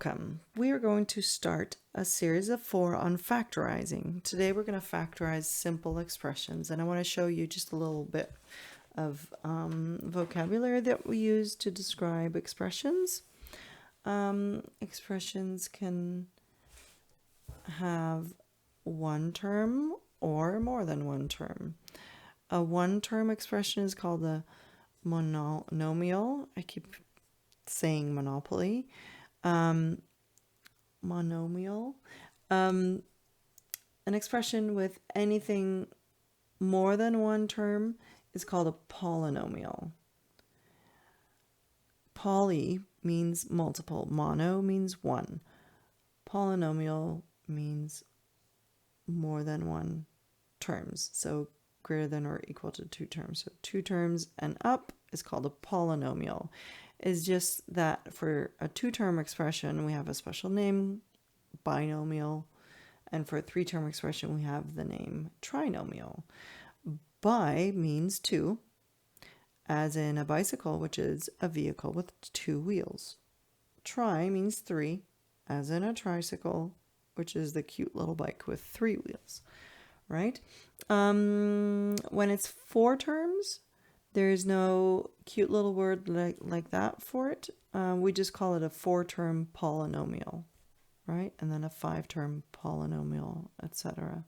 Welcome. We are going to start a series of 4 on factorizing. Today we're going to factorize simple expressions, and I want to show you just a little bit of vocabulary that we use to describe expressions. Expressions can have one term or more than one term. A one-term expression is called a monomial. I keep saying monopoly. Monomial. An expression with anything more than one term is called a polynomial. Poly means multiple. Mono means one. Polynomial means more than one terms. So greater than or equal to 2 terms. So 2 terms and up is called a polynomial. It's just that for a 2-term expression, we have a special name, binomial, and for a 3-term expression, we have the name trinomial. Bi means 2, as in a bicycle, which is a vehicle with 2 wheels. Tri means 3, as in a tricycle, which is the cute little bike with 3 wheels, right? When it's 4 terms, there's no cute little word like that for it. We just call it a 4-term polynomial, right? And then a 5-term polynomial, etc.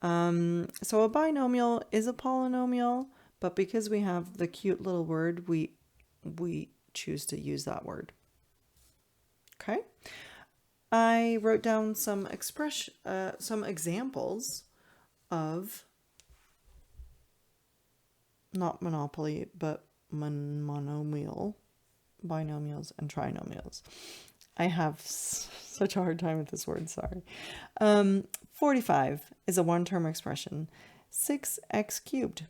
So a binomial is a polynomial, but because we have the cute little word, we choose to use that word. Okay. I wrote down some examples of not monopoly, but monomial, binomials, and trinomials. I have such a hard time with this word, sorry. 45 is a one-term expression. 6x cubed,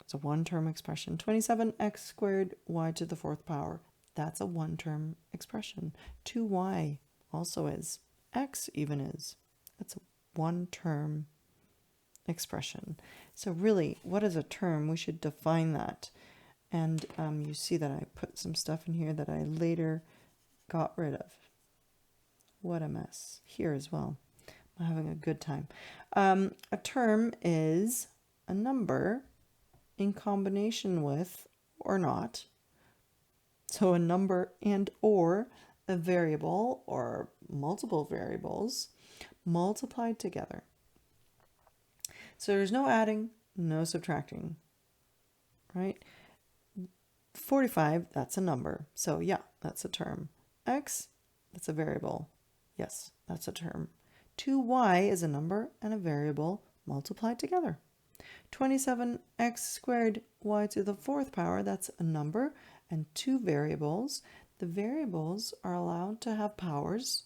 it's a one-term expression. 27x squared, y to the 4th power, that's a one-term expression. 2y also is. X even is. That's a one-term expression. So really, what is a term? We should define that. And you see that I put some stuff in here that I later got rid of. What a mess. Here as well. I'm having a good time. A term is a number in combination with or not. So a number and or a variable or multiple variables multiplied together. So there's no adding, no subtracting, right? 45, that's a number. So yeah, that's a term. X, that's a variable. Yes, that's a term. 2y is a number and a variable multiplied together. 27x squared y to the 4th power, that's a number and 2 variables. The variables are allowed to have powers,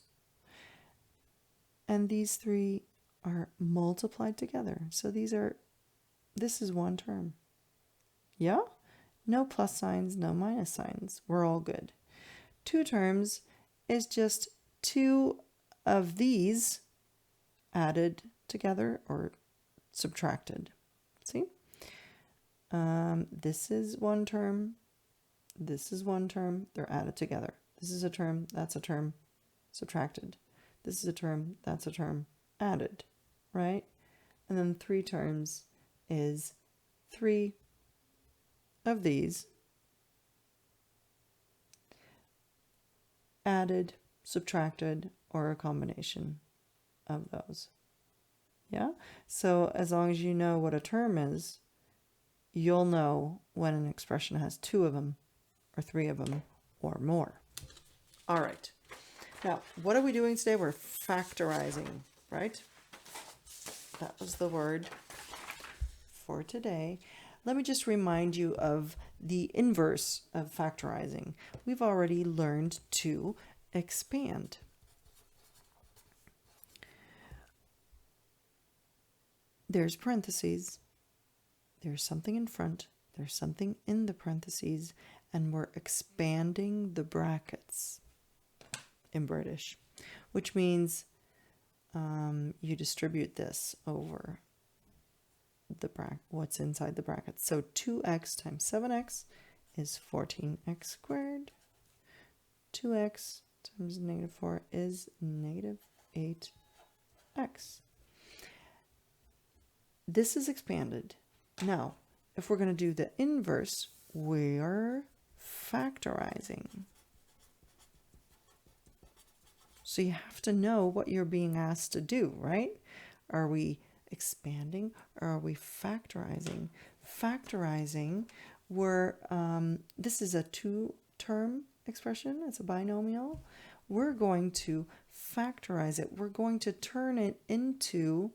and these 3 are multiplied together. So this is one term. Yeah? No plus signs, no minus signs. We're all good. 2 terms is just 2 of these added together or subtracted. See? This is one term. This is one term. They're added together. This is a term. That's a term. Subtracted. This is a term. That's a term. Added. Right? And then 3 terms is 3 of these added, subtracted, or a combination of those. Yeah? So as long as you know what a term is, you'll know when an expression has 2 of them or 3 of them or more. All right. Now, what are we doing today? We're factorizing, right? That was the word for today. Let me just remind you of the inverse of factorizing. We've already learned to expand. There's parentheses. There's something in front. There's something in the parentheses. And we're expanding the brackets in British, which means you distribute this over what's inside the brackets. So 2x times 7x is 14x squared. 2x times negative 4 is negative 8x. This is expanded. Now, if we're going to do the inverse, we're factorizing. So you have to know what you're being asked to do, right? Are we expanding or are we factorizing? Factorizing, this is a two-term expression. It's a binomial. We're going to factorize it. We're going to turn it into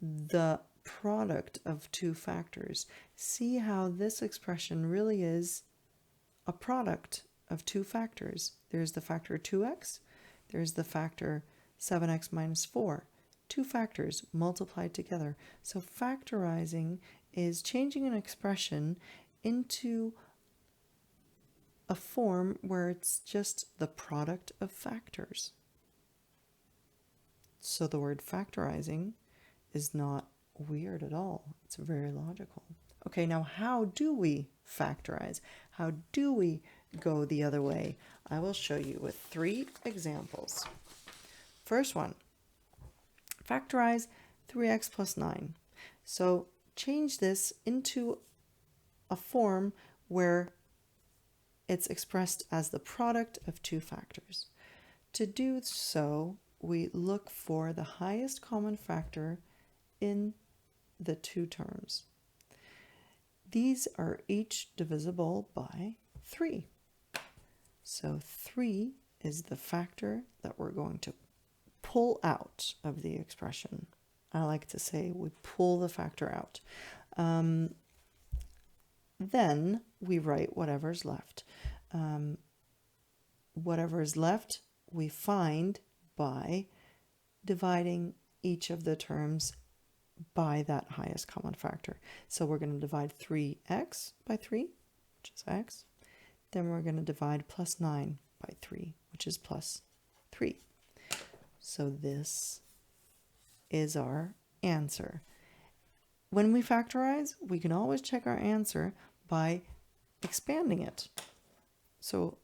the product of two factors. See how this expression really is a product of two factors. There's the factor 2x. There's the factor 7x minus 4. Two factors multiplied together. So factorizing is changing an expression into a form where it's just the product of factors. So the word factorizing is not weird at all. It's very logical. Okay, now how do we factorize? How do we go the other way? I will show you with 3 examples. First one, factorize 3x plus 9. So change this into a form where it's expressed as the product of two factors. To do so, we look for the highest common factor in the two terms. These are each divisible by 3. So 3 is the factor that we're going to pull out of the expression. I like to say we pull the factor out. Then we write whatever's left. Whatever is left, we find by dividing each of the terms by that highest common factor. So we're going to divide 3x by 3, which is x. Then we're going to divide plus 9 by 3, which is plus 3. So this is our answer. When we factorize, we can always check our answer by expanding it. So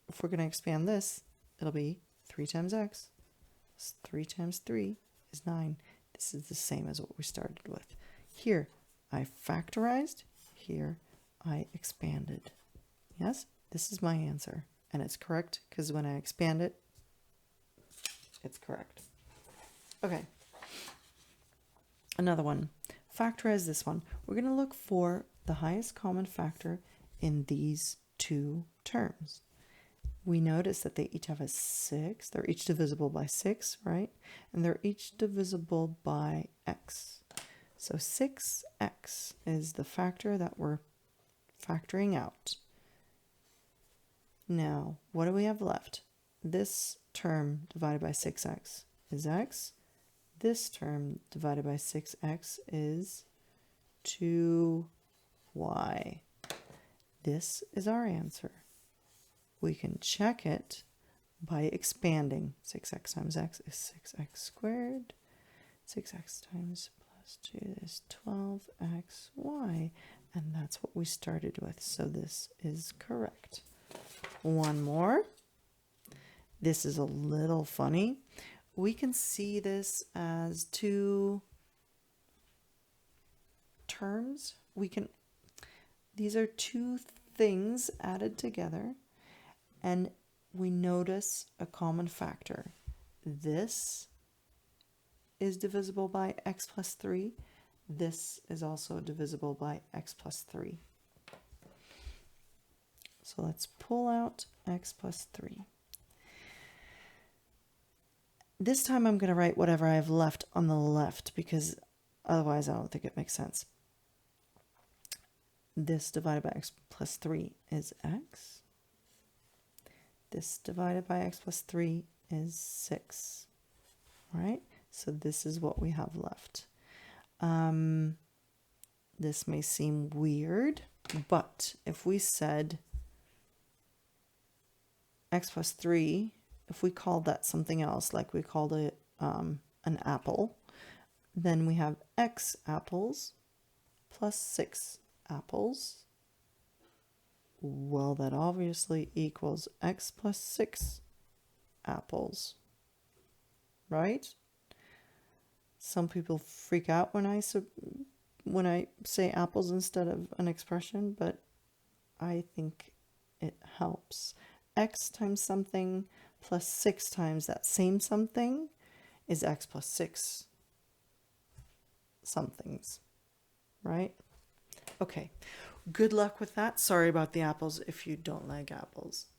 if we're going to expand this, it'll be 3 times x. 3 times 3 is 9. This is the same as what we started with. Here, I factorized. Here, I expanded. Yes, this is my answer. And it's correct because when I expand it, it's correct. Okay. Another one. Factorize this one. We're going to look for the highest common factor in these two terms. We notice that they each have a 6. They're each divisible by 6, right? And they're each divisible by x. So 6x is the factor that we're factoring out. Now, what do we have left? This term divided by 6x is x. This term divided by 6x is 2y. This is our answer. We can check it by expanding. 6x times x is 6x squared. 6x times plus 2 is 12xy. And that's what we started with. So this is correct. One more. This is a little funny. We can see this as two terms. These are two things added together. And we notice a common factor. This is divisible by x plus 3. This is also divisible by x plus 3. So let's pull out x plus 3. This time I'm going to write whatever I have left on the left because otherwise I don't think it makes sense. This divided by x plus 3 is x. This divided by x plus 3 is 6, right? So this is what we have left. This may seem weird, but if we said x plus 3, if we called that something else, like we called it an apple, then we have x apples plus 6 apples. Well, that obviously equals x plus 6 apples, right? Some people freak out when I say apples instead of an expression, but I think it helps. X times something plus 6 times that same something is x plus 6 somethings, right? Okay, good luck with that. Sorry about the apples if you don't like apples.